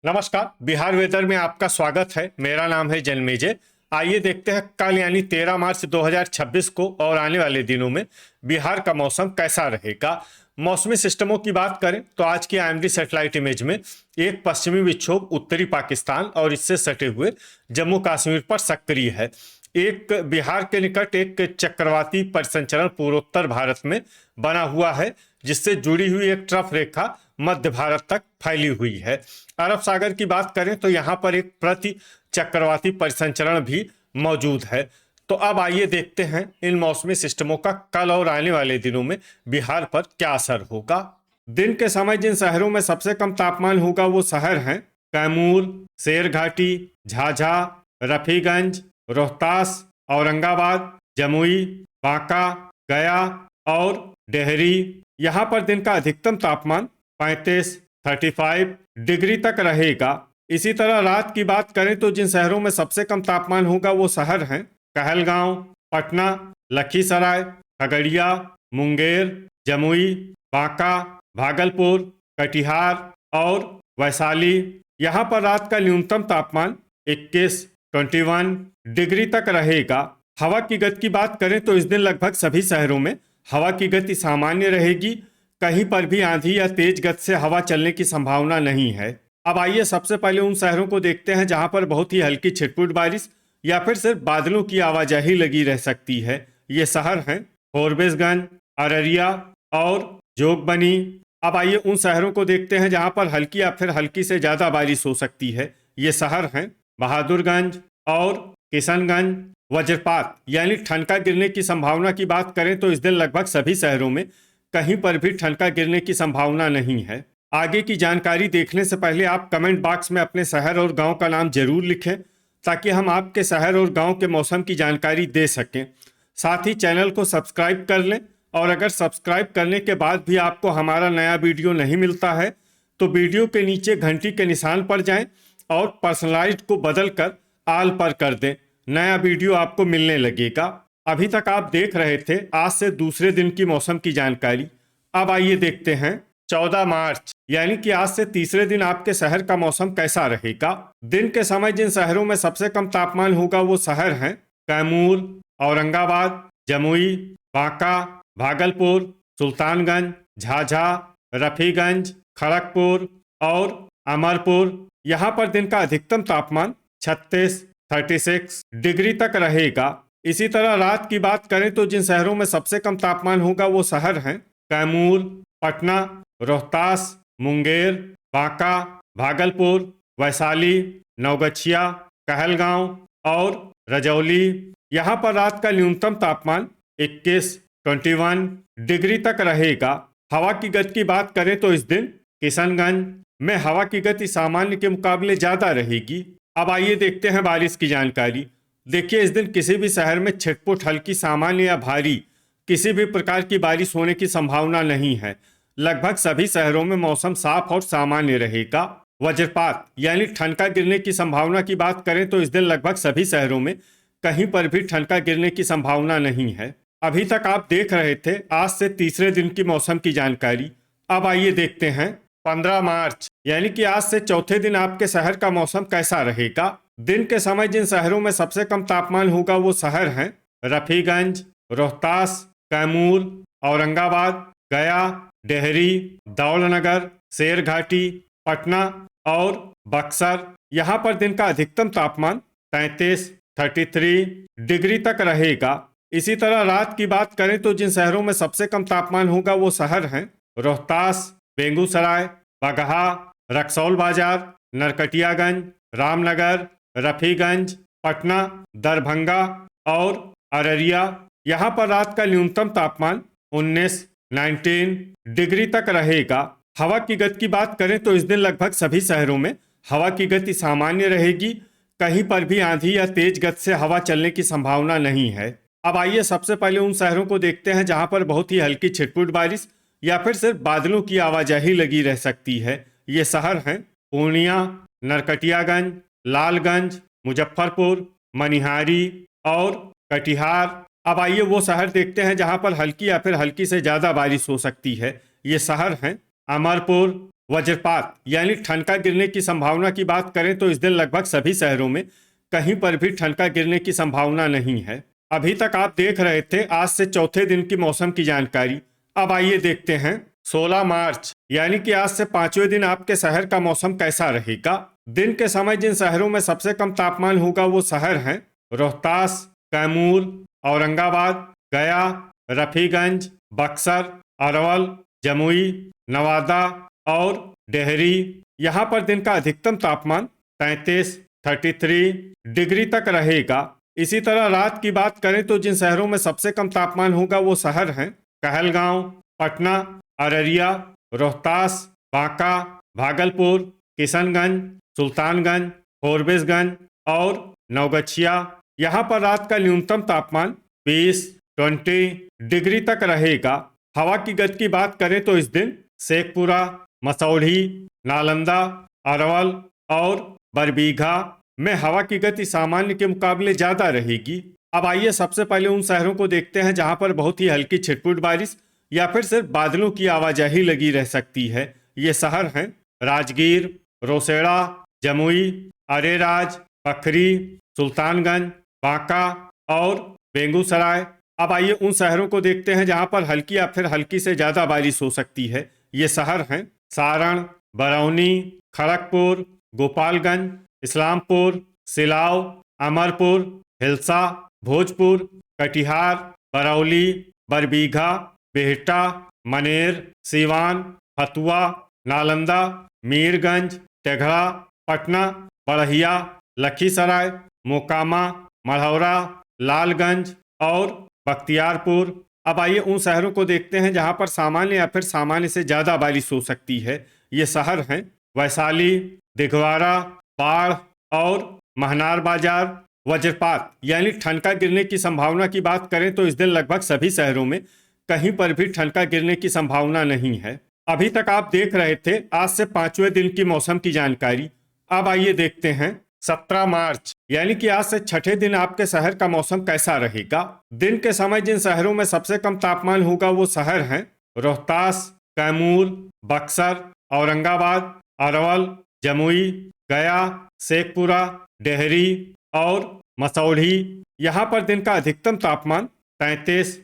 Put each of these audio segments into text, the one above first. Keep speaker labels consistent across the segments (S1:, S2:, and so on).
S1: नमस्कार। बिहार वेदर में आपका स्वागत है। मेरा नाम है जन्मेजय। आइए देखते हैं कल यानी 13 मार्च 2026 को और आने वाले दिनों में बिहार का मौसम कैसा रहेगा। मौसमी सिस्टमों की बात करें तो आज की आईएमडी सैटेलाइट इमेज में एक पश्चिमी विक्षोभ उत्तरी पाकिस्तान और इससे सटे हुए जम्मू कश्मीर पर सक्रिय है। एक बिहार के निकट एक चक्रवाती परिसंचरण पूर्वोत्तर भारत में बना हुआ है, जिससे जुड़ी हुई एक ट्रफ रेखा मध्य भारत तक फैली हुई है। अरब सागर की बात करें तो यहाँ पर एक प्रति चक्रवाती परिसंचरण भी मौजूद है। तो अब आइए देखते हैं इन मौसमी सिस्टमों का कल और आने वाले दिनों में बिहार पर क्या असर होगा। दिन के समय जिन शहरों में सबसे कम तापमान होगा वो शहर हैं कैमूर, शेरघाटी, झाझा, रफीगंज, रोहतास, औरंगाबाद, जमुई, बांका, गया और डेहरी। यहाँ पर दिन का अधिकतम तापमान 35 डिग्री तक रहेगा। इसी तरह रात की बात करें तो जिन शहरों में सबसे कम तापमान होगा वो शहर हैं कहलगांव, पटना, लखीसराय, खगड़िया, मुंगेर, जमुई, बांका, भागलपुर, कटिहार और वैशाली। यहाँ पर रात का न्यूनतम तापमान 21 डिग्री तक रहेगा। हवा की गति की बात करें तो इस दिन लगभग सभी शहरों में हवा की गति सामान्य रहेगी। कहीं पर भी आंधी या तेज गति से हवा चलने की संभावना नहीं है। अब आइए सबसे पहले उन शहरों को देखते हैं जहां पर बहुत ही हल्की छिटपुट बारिश या फिर सिर्फ बादलों की आवाजाही लगी रह सकती है। ये शहर हैं फॉरबिसगंज, अररिया और जोगबनी। अब आइए उन शहरों को देखते हैं जहां पर हल्की या फिर हल्की से ज्यादा बारिश हो सकती है। ये शहर हैं बहादुरगंज और किशनगंज। वज्रपात यानी ठनका गिरने की संभावना की बात करें तो इस दिन लगभग सभी शहरों में कहीं पर भी ठनका गिरने की संभावना नहीं है। आगे की जानकारी देखने से पहले आप कमेंट बॉक्स में अपने शहर और गांव का नाम जरूर लिखें, ताकि हम आपके शहर और गांव के मौसम की जानकारी दे सकें। साथ ही चैनल को सब्सक्राइब कर लें, और अगर सब्सक्राइब करने के बाद भी आपको हमारा नया वीडियो नहीं मिलता है तो वीडियो के नीचे घंटी के निशान पर जाएं और पर्सनलाइज्ड को बदल कर आल पर कर दें। नया वीडियो आपको मिलने लगेगा। अभी तक आप देख रहे थे आज से दूसरे दिन की मौसम की जानकारी। अब आइए देखते हैं 14 मार्च यानी कि आज से तीसरे दिन आपके शहर का मौसम कैसा रहेगा। दिन के समय जिन शहरों में सबसे कम तापमान होगा वो शहर हैं कैमूर, औरंगाबाद, जमुई, बांका, भागलपुर, सुल्तानगंज, झाझा, रफीगंज, खड़गपुर और अमरपुर। यहाँ पर दिन का अधिकतम तापमान 36 डिग्री तक रहेगा। इसी तरह रात की बात करें तो जिन शहरों में सबसे कम तापमान होगा वो शहर हैं कैमूर, पटना, रोहतास, मुंगेर, बांका, भागलपुर, वैशाली, नवगछिया, कहलगांव और रजौली। यहाँ पर रात का न्यूनतम तापमान 21 डिग्री तक रहेगा। हवा की गति की बात करें तो इस दिन किशनगंज में हवा की गति सामान्य के मुकाबले ज्यादा रहेगी। अब आइए देखते हैं बारिश की जानकारी। देखिए, इस दिन किसी भी शहर में छिटपुट हल्की, सामान्य या भारी किसी भी प्रकार की बारिश होने की संभावना नहीं है। लगभग सभी शहरों में मौसम साफ और सामान्य रहेगा। वज्रपात यानी ठनका गिरने की संभावना की बात करें तो इस दिन लगभग सभी शहरों में कहीं पर भी ठनका गिरने की संभावना नहीं है। अभी तक आप देख रहे थे आज से तीसरे दिन की मौसम की जानकारी। अब आइए देखते हैं 15 मार्च यानी कि आज से चौथे दिन आपके शहर का मौसम कैसा रहेगा। दिन के समय जिन शहरों में सबसे कम तापमान होगा वो शहर हैं रफीगंज, रोहतास, कैमूर, औरंगाबाद, गया, डेहरी, दौलनगर, शेरघाटी, पटना और बक्सर। यहाँ पर दिन का अधिकतम तापमान 33 डिग्री तक रहेगा। इसी तरह रात की बात करें तो जिन शहरों में सबसे कम तापमान होगा वो शहर हैं रोहतास, बेगूसराय, बगहा, रक्सौल बाजार, नरकटियागंज, रामनगर, रफीगंज, पटना, दरभंगा और अररिया। यहाँ पर रात का न्यूनतम तापमान 19 डिग्री तक रहेगा। हवा की गति की बात करें तो इस दिन लगभग सभी शहरों में हवा की गति सामान्य रहेगी। कहीं पर भी आंधी या तेज गति से हवा चलने की संभावना नहीं है। अब आइए सबसे पहले उन शहरों को देखते हैं जहां पर बहुत ही हल्की छिटपुट बारिश या फिर सिर्फ बादलों की आवाजाही लगी रह सकती है। ये शहर हैं पूर्णिया, नरकटियागंज, लालगंज, मुजफ्फरपुर, मनिहारी और कटिहार। अब आइए वो शहर देखते हैं जहां पर हल्की या फिर हल्की से ज्यादा बारिश हो सकती है। ये शहर हैं अमरपुर, वज्रपात यानी ठनका गिरने की संभावना की बात करें तो इस दिन लगभग सभी शहरों में कहीं पर भी ठनका गिरने की संभावना नहीं है। अभी तक आप देख रहे थे आज से चौथे दिन की मौसम की जानकारी। अब आइए देखते हैं 16 मार्च यानी कि आज से पांचवें दिन आपके शहर का मौसम कैसा रहेगा। दिन के समय जिन शहरों में सबसे कम तापमान होगा वो शहर हैं रोहतास, कैमूर, औरंगाबाद, गया, रफीगंज, बक्सर, अरवल, जमुई, नवादा और डेहरी। यहाँ पर दिन का अधिकतम तापमान 33 डिग्री तक रहेगा। इसी तरह रात की बात करें तो जिन शहरों में सबसे कम तापमान होगा वो शहर हैं कहलगांव, पटना, अररिया, रोहतास, बांका, भागलपुर, किशनगंज, सुल्तानगंज, फोरबिसगंज और नवगछिया। यहाँ पर रात का न्यूनतम तापमान 20 डिग्री तक रहेगा। हवा की गति की बात करें तो इस दिन शेखपुरा, मसौढ़ी, नालंदा, अरवल और बरबीघा में हवा की गति सामान्य के मुकाबले ज्यादा रहेगी। अब आइए सबसे पहले उन शहरों को देखते हैं जहां पर बहुत ही हल्की छिटपुट बारिश या फिर सिर्फ बादलों की आवाजाही लगी रह सकती है। ये शहर हैं राजगीर, रोसेड़ा, जमुई, अरेराज, पखरी, सुल्तानगंज, बांका और बेगूसराय। अब आइए उन शहरों को देखते हैं जहां पर हल्की या फिर हल्की से ज्यादा बारिश हो सकती है। ये शहर हैं सारण, बरौनी, खड़गपुर, गोपालगंज, इस्लामपुर, सिलाव, अमरपुर, हिलसा, भोजपुर, कटिहार, बरौली, बरबीघा, बिहटा, मनेर, सीवान, फतुआ, नालंदा, मीरगंज, तेघड़ा, पटना, बढ़िया, लखीसराय, मोकामा, मढ़ौरा, लालगंज और बख्तियारपुर। अब आइए उन शहरों को देखते हैं जहां पर सामान्य या फिर सामान्य से ज्यादा बारिश हो सकती है। ये शहर हैं वैशाली, दिघवारा, बाढ़ और महनार बाजार। वज्रपात यानी ठनका गिरने की संभावना की बात करें तो इस दिन लगभग सभी शहरों में कहीं पर भी ठनका गिरने की संभावना नहीं है। अभी तक आप देख रहे थे आज से पांचवें दिन की मौसम की जानकारी। अब आइए देखते हैं 17 मार्च यानी कि आज से छठे दिन आपके शहर का मौसम कैसा रहेगा। दिन के समय जिन शहरों में सबसे कम तापमान होगा वो शहर हैं रोहतास, कैमूर, बक्सर, औरंगाबाद, अरवल, जमुई, गया, शेखपुरा, डेहरी और मसौढ़ी। यहाँ पर दिन का अधिकतम तापमान 33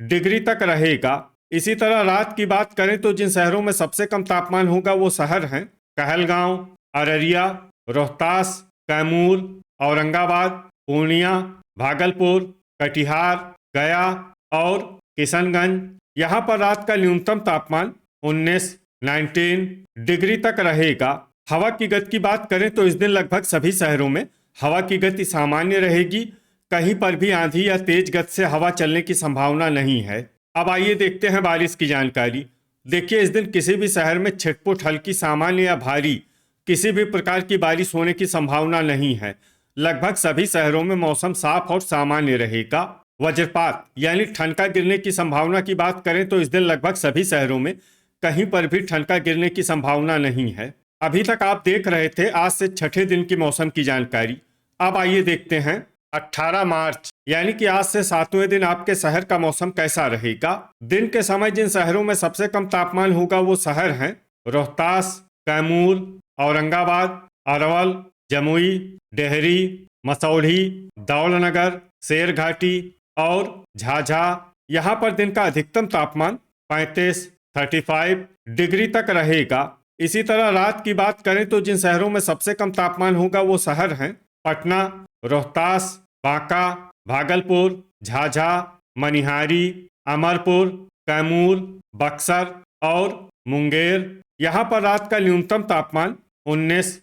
S1: डिग्री तक रहेगा। इसी तरह रात की बात करें तो जिन शहरों में सबसे कम तापमान होगा वो शहर हैं कहलगांव, अररिया, रोहतास, कैमूर, औरंगाबाद, पूर्णिया, भागलपुर, कटिहार, गया और किशनगंज। यहाँ पर रात का न्यूनतम तापमान 19 डिग्री तक रहेगा। हवा की गति की बात करें तो इस दिन लगभग सभी शहरों में हवा की गति सामान्य रहेगी। कहीं पर भी आंधी या तेज गति से हवा चलने की संभावना नहीं है। अब आइए देखते हैं बारिश की जानकारी। देखिए इस दिन किसी भी शहर में छिटपुट हल्की, सामान्य या भारी किसी भी प्रकार की बारिश होने की संभावना नहीं है। लगभग सभी शहरों में मौसम साफ और सामान्य रहेगा। वज्रपात यानी ठनका गिरने की संभावना की बात करें तो इस दिन लगभग सभी शहरों में कहीं पर भी ठनका गिरने की संभावना नहीं है। अभी तक आप देख रहे थे आज से छठे दिन की मौसम की जानकारी। अब आइए देखते हैं 18 मार्च यानी कि आज से सातवें दिन आपके शहर का मौसम कैसा रहेगा। दिन के समय जिन शहरों में सबसे कम तापमान होगा वो शहर हैं रोहतास, कैमूर, औरंगाबाद, अरवल, जमुई, डेहरी, मसौढ़ी, दौलनगर, शेरघाटी और झाझा। यहाँ पर दिन का अधिकतम तापमान 35 डिग्री तक रहेगा। इसी तरह रात की बात करें तो जिन शहरों में सबसे कम तापमान होगा वो शहर हैं पटना, रोहतास, बांका, भागलपुर, झाझा, मनिहारी, अमरपुर, कैमूर, बक्सर और मुंगेर। यहाँ पर रात का न्यूनतम तापमान 19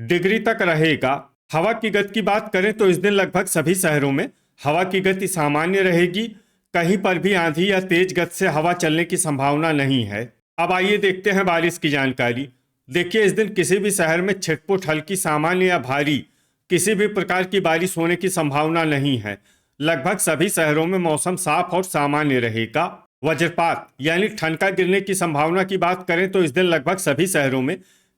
S1: डिग्री तक रहेगा। हवा की गति की बात करें तो इस दिन लगभग सभी शहरों में हवा की गति सामान्य रहेगी। कहीं पर भी आंधी या तेज गति से हवा चलने की संभावना नहीं है। अब आइए देखते हैं बारिश की जानकारी। देखिए इस दिन किसी भी शहर में छिटपुट हल्की, सामान्य या भारी किसी भी प्रकार की बारिश होने की संभावना नहीं है। लगभग सभी शहरों में मौसम साफ और सामान्य रहेगा। वज्रपात यानी ठनका गिरने की संभावना की बात करें तो इस दिन लगभग सभी शहरों में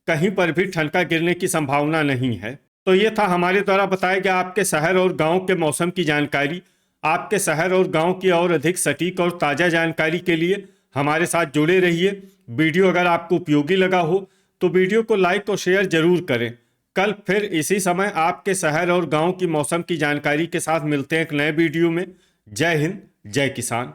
S1: कहीं पर भी ठनका गिरने की संभावना नहीं है। तो ये था हमारे द्वारा बताया गया आपके शहर और गांव के मौसम की जानकारी। आपके शहर और गांव की और अधिक सटीक और ताज़ा जानकारी के लिए हमारे साथ जुड़े रहिए। वीडियो अगर आपको उपयोगी लगा हो तो वीडियो को लाइक और शेयर जरूर करें। कल फिर इसी समय आपके शहर और गांव की मौसम की जानकारी के साथ मिलते हैं एक नए वीडियो में। जय हिंद, जय किसान।